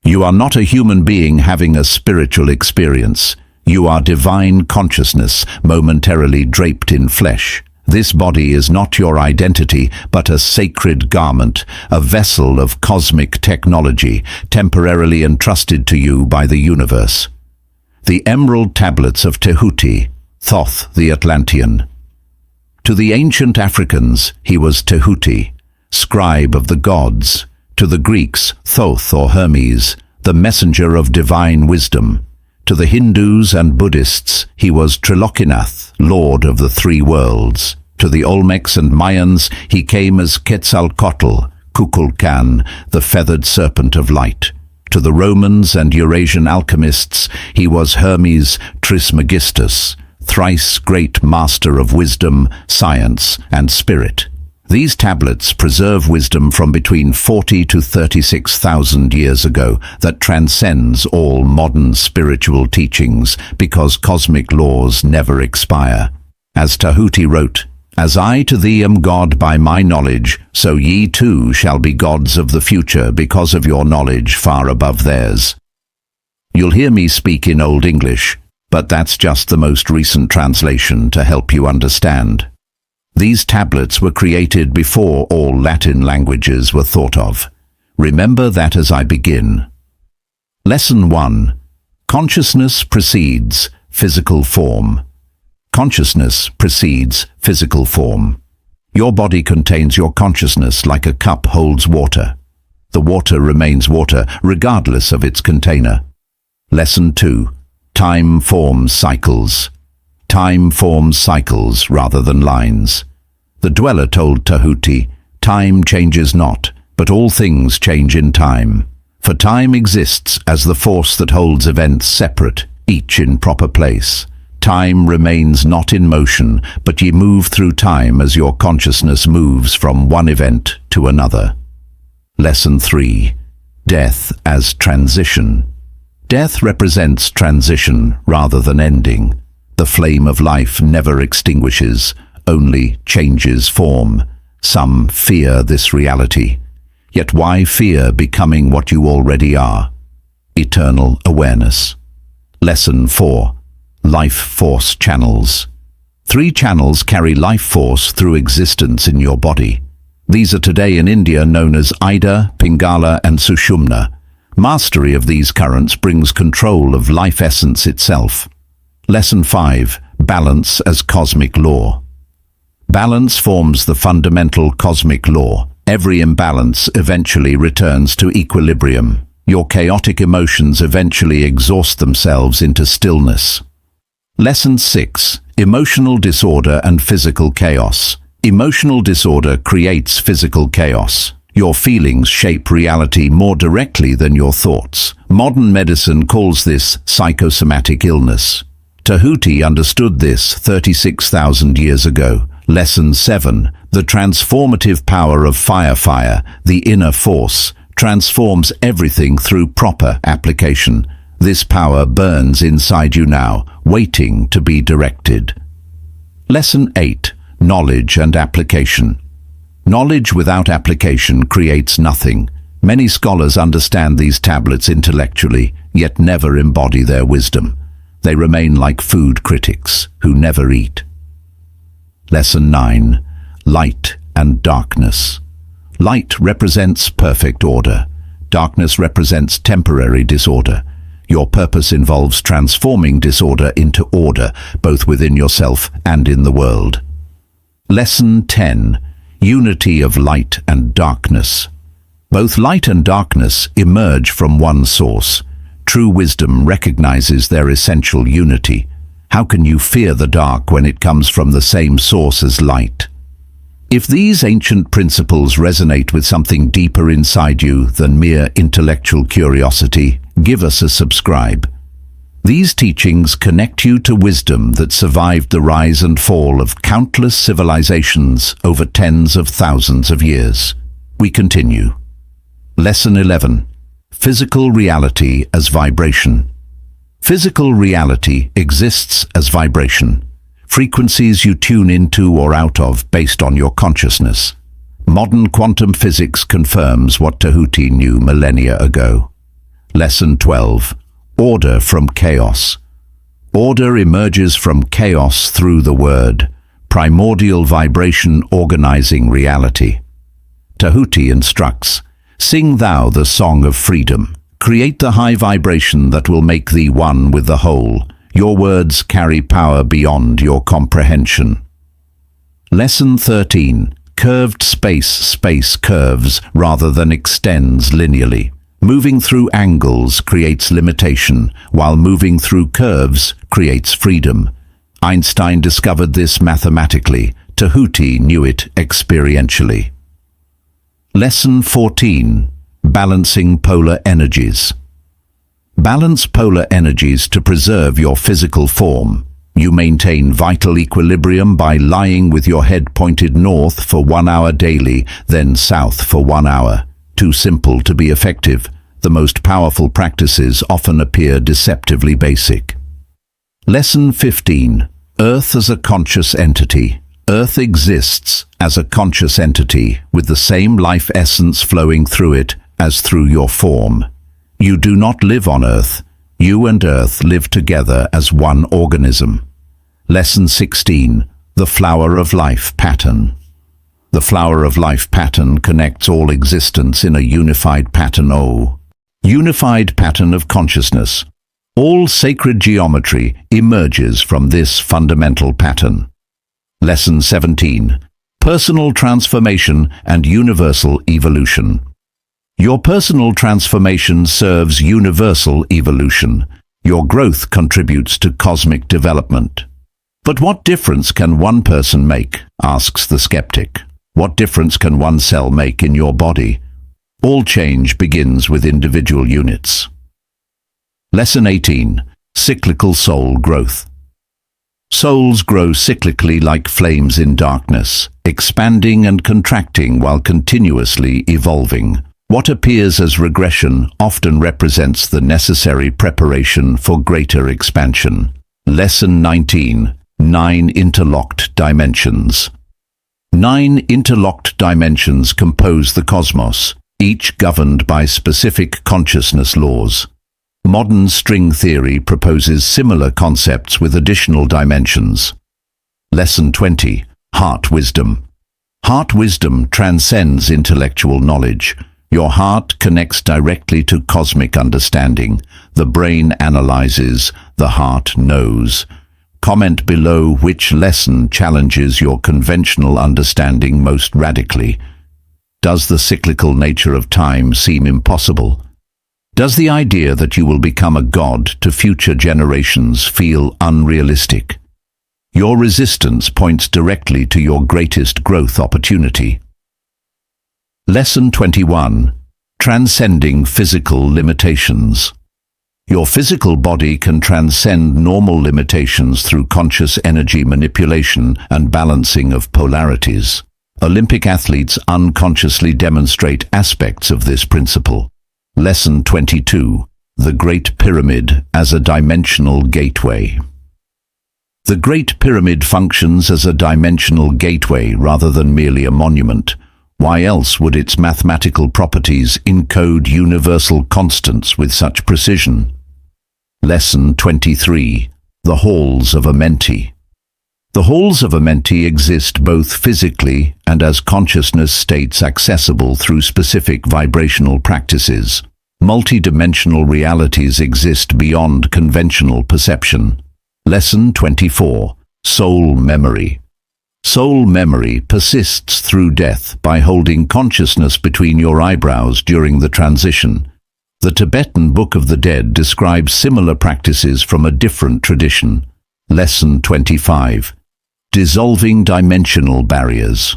You are not a human being having a spiritual experience. You are divine consciousness momentarily draped in flesh. This body is not your identity, but a sacred garment, a vessel of cosmic technology, temporarily entrusted to you by the universe. The Emerald Tablets of Tehuti, Thoth the Atlantean. To the ancient Africans, he was Tehuti, scribe of the gods. To the Greeks, Thoth or Hermes, the messenger of divine wisdom. To the Hindus and Buddhists, he was Trilokinath, lord of the three worlds. To the Olmecs and Mayans, he came as Quetzalcoatl, Kukulkan, the feathered serpent of light. To the Romans and Eurasian alchemists, he was Hermes Trismegistus, thrice great master of wisdom, science, and spirit. These tablets preserve wisdom from between 40 to 36,000 years ago that transcends all modern spiritual teachings because cosmic laws never expire. As Tehuti wrote, "As I to thee am God by my knowledge, so ye too shall be gods of the future because of your knowledge far above theirs." You'll hear me speak in Old English, but that's just the most recent translation to help you understand. These tablets were created before all Latin languages were thought of. Remember that as I begin. Lesson 1. Consciousness precedes physical form. Consciousness precedes physical form. Your body contains your consciousness like a cup holds water. The water remains water regardless of its container. Lesson 2. Time forms cycles. Time forms cycles rather than lines. The dweller told Tehuti, "Time changes not, but all things change in time. For time exists as the force that holds events separate, each in proper place. Time remains not in motion, but ye move through time as your consciousness moves from one event to another." Lesson 3. Death as transition. Death represents transition rather than ending. The flame of life never extinguishes, only changes form. Some fear this reality. Yet why fear becoming what you already are? Eternal awareness. Lesson 4. Life force channels. 3 channels carry life force through existence in your body. These are today in India known as Ida, Pingala and Sushumna. Mastery of these currents brings control of life essence itself. Lesson 5. Balance as cosmic law. Balance forms the fundamental cosmic law. Every imbalance eventually returns to equilibrium. Your chaotic emotions eventually exhaust themselves into stillness. Lesson 6. Emotional disorder and physical chaos. Emotional disorder creates physical chaos. Your feelings shape reality more directly than your thoughts. Modern medicine calls this psychosomatic illness. Tehuti understood this 36,000 years ago. Lesson 7. The transformative power of fire, the inner force, transforms everything through proper application. This power burns inside you now, waiting to be directed. Lesson 8. Knowledge and application. Knowledge without application creates nothing. Many scholars understand these tablets intellectually, yet never embody their wisdom. They remain like food critics who never eat. Lesson 9. Light and darkness. Light represents perfect order. Darkness represents temporary disorder. Your purpose involves transforming disorder into order, both within yourself and in the world. Lesson 10. Unity of light and darkness. Both light and darkness emerge from one source. True wisdom recognizes their essential unity. How can you fear the dark when it comes from the same source as light? If these ancient principles resonate with something deeper inside you than mere intellectual curiosity, give us a subscribe. These teachings connect you to wisdom that survived the rise and fall of countless civilizations over tens of thousands of years. We continue. Lesson 11. Physical reality as vibration. Physical reality exists as vibration. Frequencies you tune into or out of based on your consciousness. Modern quantum physics confirms what Tehuti knew millennia ago. Lesson 12. Order from chaos. Order emerges from chaos through the word, primordial vibration organizing reality. Tehuti instructs, "Sing thou the song of freedom. Create the high vibration that will make thee one with the whole. Your words carry power beyond your comprehension." Lesson 13. Curved space curves rather than extends linearly. Moving through angles creates limitation, while moving through curves creates freedom. Einstein discovered this mathematically. Tehuti knew it experientially. Lesson 14. Balancing polar energies. Balance polar energies to preserve your physical form. You maintain vital equilibrium by lying with your head pointed north for 1 hour daily, then south for 1 hour. Too simple to be effective. The most powerful practices often appear deceptively basic. Lesson 15. Earth as a conscious entity. Earth exists as a conscious entity with the same life essence flowing through it as through your form. You do not live on Earth. You and Earth live together as one organism. Lesson 16. The Flower of Life Pattern. The Flower of Life pattern connects all existence in a unified pattern unified pattern of consciousness. All sacred geometry emerges from this fundamental pattern. Lesson 17. Personal transformation and universal evolution. Your personal transformation serves universal evolution. Your growth contributes to cosmic development. But what difference can one person make? Asks the skeptic. What difference can one cell make in your body? All change begins with individual units. Lesson 18. Cyclical soul growth. Souls grow cyclically like flames in darkness, expanding and contracting while continuously evolving. What appears as regression often represents the necessary preparation for greater expansion. Lesson 19. 9 interlocked dimensions. 9 interlocked dimensions compose the cosmos, each governed by specific consciousness laws. Modern string theory proposes similar concepts with additional dimensions. Lesson 20. Heart wisdom. Heart wisdom transcends intellectual knowledge. Your heart connects directly to cosmic understanding. The brain analyzes, the heart knows. Comment below which lesson challenges your conventional understanding most radically. Does the cyclical nature of time seem impossible? Does the idea that you will become a god to future generations feel unrealistic? Your resistance points directly to your greatest growth opportunity. Lesson 21. Transcending physical limitations. Your physical body can transcend normal limitations through conscious energy manipulation and balancing of polarities. Olympic athletes unconsciously demonstrate aspects of this principle. Lesson 22. The Great Pyramid as a dimensional gateway. The Great Pyramid functions as a dimensional gateway rather than merely a monument. Why else would its mathematical properties encode universal constants with such precision? Lesson 23. The Halls of Amenti. The halls of Amenti exist both physically and as consciousness states accessible through specific vibrational practices. Multidimensional realities exist beyond conventional perception. Lesson 24. Soul memory. Soul memory persists through death by holding consciousness between your eyebrows during the transition. The Tibetan Book of the Dead describes similar practices from a different tradition. Lesson 25. Dissolving dimensional barriers.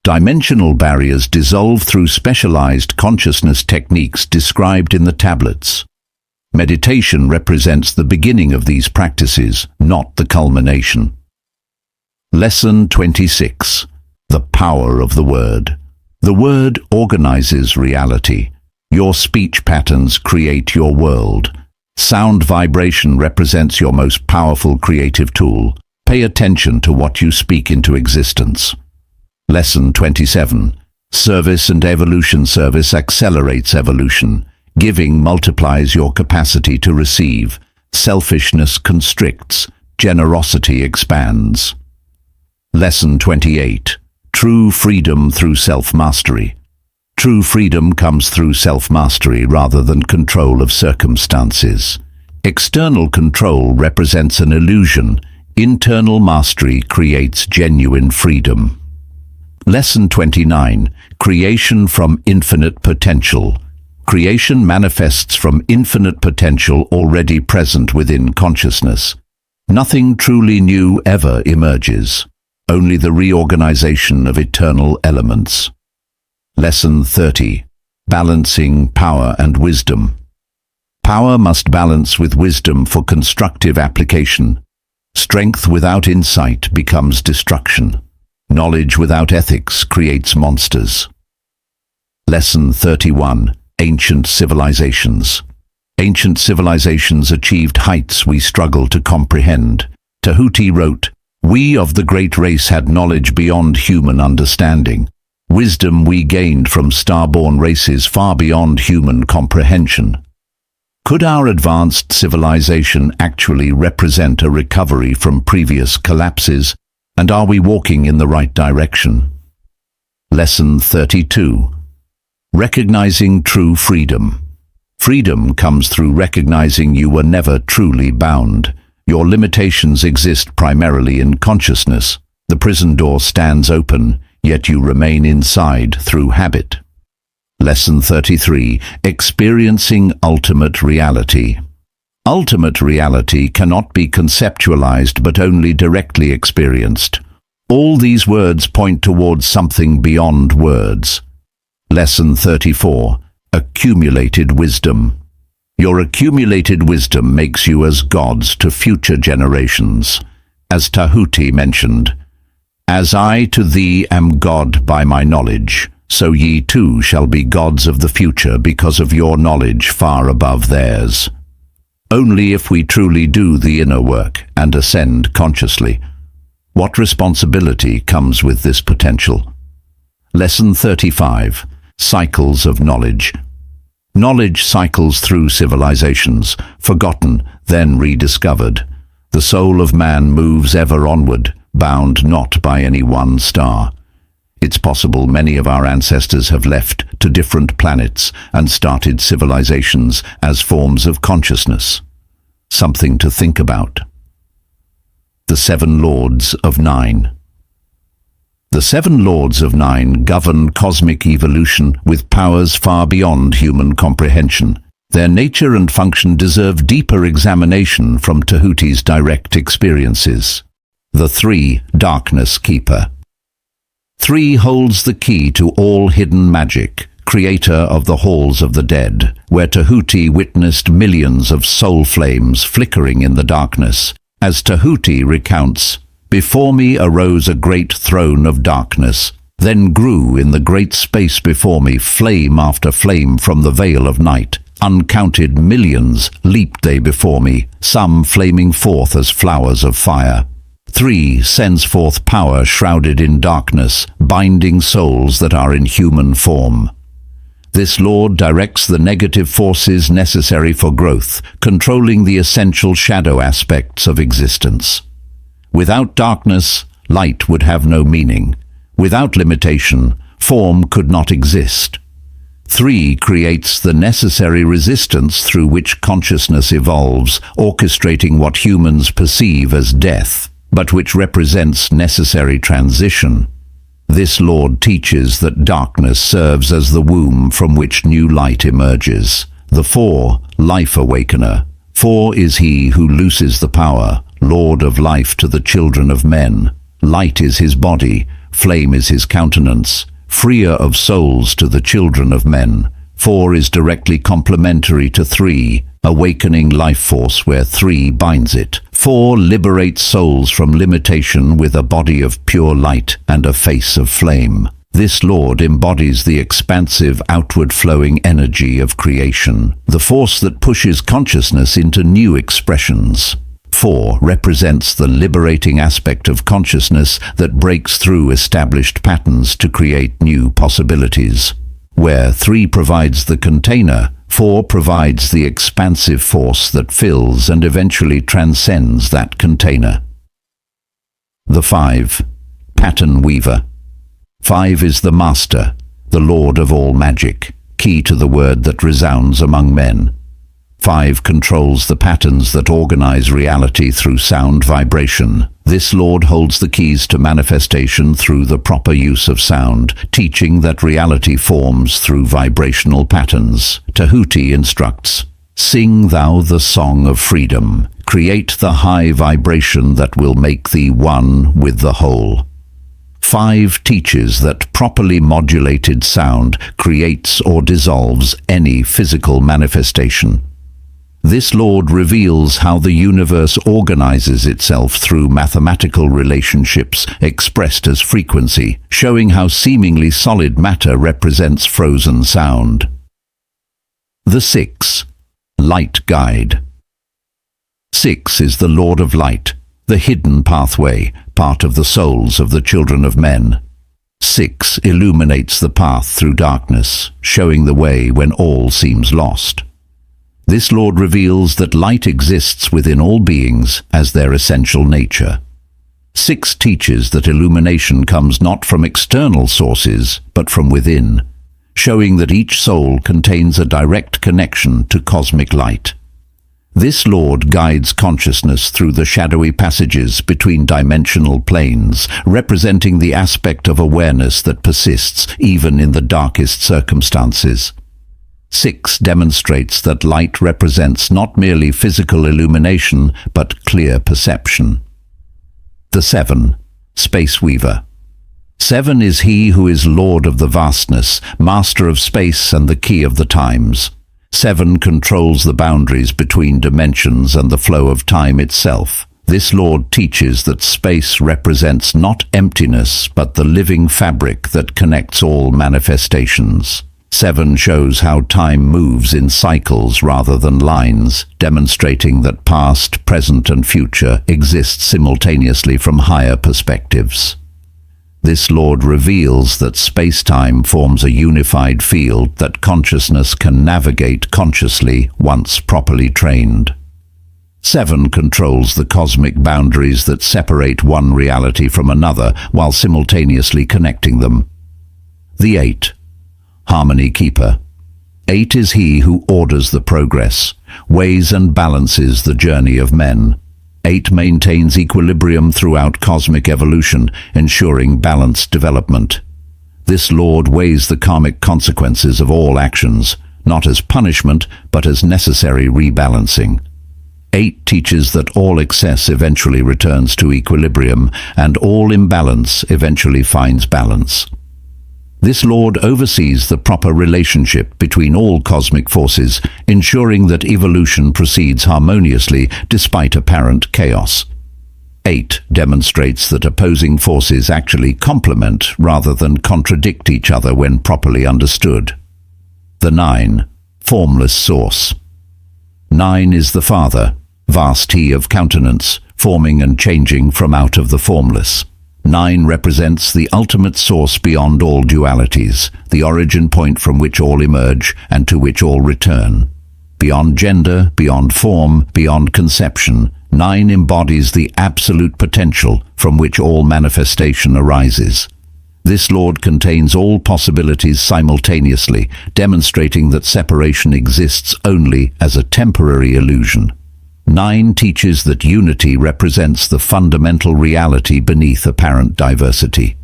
Dimensional barriers dissolve through specialized consciousness techniques described in the tablets. Meditation represents the beginning of these practices, not the culmination. Lesson 26. The Power of the Word. The word organizes reality. Your speech patterns create your world. Sound vibration represents your most powerful creative tool. Pay attention to what you speak into existence. Lesson 27. Service and evolution. Service accelerates evolution. Giving multiplies your capacity to receive. Selfishness constricts. Generosity expands. Lesson 28. True freedom through self-mastery. True freedom comes through self-mastery rather than control of circumstances. External control represents an illusion. Internal mastery creates genuine freedom. Lesson 29. Creation from infinite potential. Creation manifests from infinite potential already present within consciousness. Nothing truly new ever emerges. Only the reorganization of eternal elements. Lesson 30. Balancing power and wisdom. Power must balance with wisdom for constructive application. Strength without insight becomes destruction. Knowledge without ethics creates monsters. Lesson 31. Ancient civilizations. Ancient civilizations achieved heights we struggle to comprehend. Tehuti wrote, "We of the great race had knowledge beyond human understanding. Wisdom we gained from star-born races far beyond human comprehension." Could our advanced civilization actually represent a recovery from previous collapses, and are we walking in the right direction? Lesson 32. Recognizing true freedom. Freedom comes through recognizing you were never truly bound. Your limitations exist primarily in consciousness. The prison door stands open, yet you remain inside through habit. Lesson 33. Experiencing ultimate reality. Ultimate reality cannot be conceptualized but only directly experienced. All these words point towards something beyond words. Lesson 34. Accumulated wisdom. Your accumulated wisdom makes you as gods to future generations. As Tehuti mentioned, "As I to thee am God by my knowledge, so ye too shall be gods of the future because of your knowledge far above theirs." Only if we truly do the inner work and ascend consciously. What responsibility comes with this potential? Lesson 35. Cycles of knowledge. Knowledge cycles through civilizations, forgotten, then rediscovered. The soul of man moves ever onward, bound not by any one star. It's possible many of our ancestors have left to different planets and started civilizations as forms of consciousness. Something to think about. The Seven Lords of Nine. The Seven Lords of Nine govern cosmic evolution with powers far beyond human comprehension. Their nature and function deserve deeper examination from Tehuti's direct experiences. The Three, Darkness Keeper. Three holds the key to all hidden magic, creator of the halls of the dead, where Tehuti witnessed millions of soul flames flickering in the darkness. As Tehuti recounts, "Before me arose a great throne of darkness, then grew in the great space before me flame after flame from the veil of night. Uncounted millions leaped they before me, some flaming forth as flowers of fire. Three sends forth power shrouded in darkness, binding souls that are in human form. This Lord directs the negative forces necessary for growth, controlling the essential shadow aspects of existence. Without darkness, light would have no meaning. Without limitation, form could not exist. Three creates the necessary resistance through which consciousness evolves, orchestrating what humans perceive as death, but which represents necessary transition. This Lord teaches that darkness serves as the womb from which new light emerges. The Four, Life Awakener. Four is he who looses the power, Lord of life to the children of men. Light is his body, flame is his countenance, freer of souls to the children of men. Four is directly complementary to Three, awakening life force where Three binds it. Four liberates souls from limitation with a body of pure light and a face of flame. This Lord embodies the expansive, outward-flowing energy of creation, the force that pushes consciousness into new expressions. Four represents the liberating aspect of consciousness that breaks through established patterns to create new possibilities. Where Three provides the container, 4 provides the expansive force that fills and eventually transcends that container. The 5. Pattern Weaver. 5 is the master, the lord of all magic, key to the word that resounds among men. 5 controls the patterns that organize reality through sound vibration. This lord holds the keys to manifestation through the proper use of sound, teaching that reality forms through vibrational patterns. Tehuti instructs, "Sing thou the song of freedom. Create the high vibration that will make thee one with the whole." 5 teaches that properly modulated sound creates or dissolves any physical manifestation. This Lord reveals how the universe organizes itself through mathematical relationships expressed as frequency, showing how seemingly solid matter represents frozen sound. The 6. Light Guide. 6 is the Lord of Light, the hidden pathway, part of the souls of the children of men. 6 illuminates the path through darkness, showing the way when all seems lost. This Lord reveals that light exists within all beings as their essential nature. 6 teaches that illumination comes not from external sources, but from within, showing that each soul contains a direct connection to cosmic light. This Lord guides consciousness through the shadowy passages between dimensional planes, representing the aspect of awareness that persists even in the darkest circumstances. 6 demonstrates that light represents not merely physical illumination, but clear perception. The 7. Space Weaver. 7 is he who is Lord of the vastness, master of space and the key of the times. 7 controls the boundaries between dimensions and the flow of time itself. This Lord teaches that space represents not emptiness, but the living fabric that connects all manifestations. 7 shows how time moves in cycles rather than lines, demonstrating that past, present and future exist simultaneously from higher perspectives. This Lord reveals that space-time forms a unified field that consciousness can navigate consciously once properly trained. 7 controls the cosmic boundaries that separate one reality from another while simultaneously connecting them. The 8. Harmony Keeper. 8 is he who orders the progress, weighs and balances the journey of men. 8 maintains equilibrium throughout cosmic evolution, ensuring balanced development. This Lord weighs the karmic consequences of all actions, not as punishment, but as necessary rebalancing. 8 teaches that all excess eventually returns to equilibrium, and all imbalance eventually finds balance. This Lord oversees the proper relationship between all cosmic forces, ensuring that evolution proceeds harmoniously despite apparent chaos. 8 demonstrates that opposing forces actually complement rather than contradict each other when properly understood. The 9. Formless Source. 9 is the Father, vast he of countenance, forming and changing from out of the formless. 9 represents the ultimate source beyond all dualities, the origin point from which all emerge and to which all return. Beyond gender, beyond form, beyond conception, 9 embodies the absolute potential from which all manifestation arises. This Lord contains all possibilities simultaneously, demonstrating that separation exists only as a temporary illusion. 9 teaches that unity represents the fundamental reality beneath apparent diversity.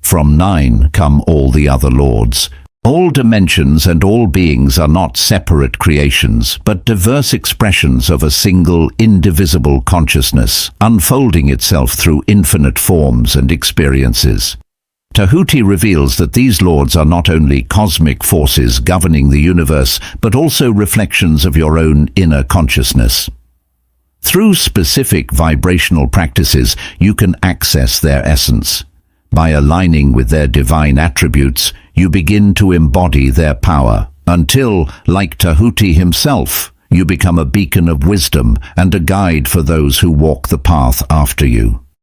From 9 come all the other lords. All dimensions and all beings are not separate creations, but diverse expressions of a single, indivisible consciousness, unfolding itself through infinite forms and experiences. Tehuti reveals that these lords are not only cosmic forces governing the universe, but also reflections of your own inner consciousness. Through specific vibrational practices, you can access their essence. By aligning with their divine attributes, you begin to embody their power, until, like Tehuti himself, you become a beacon of wisdom and a guide for those who walk the path after you.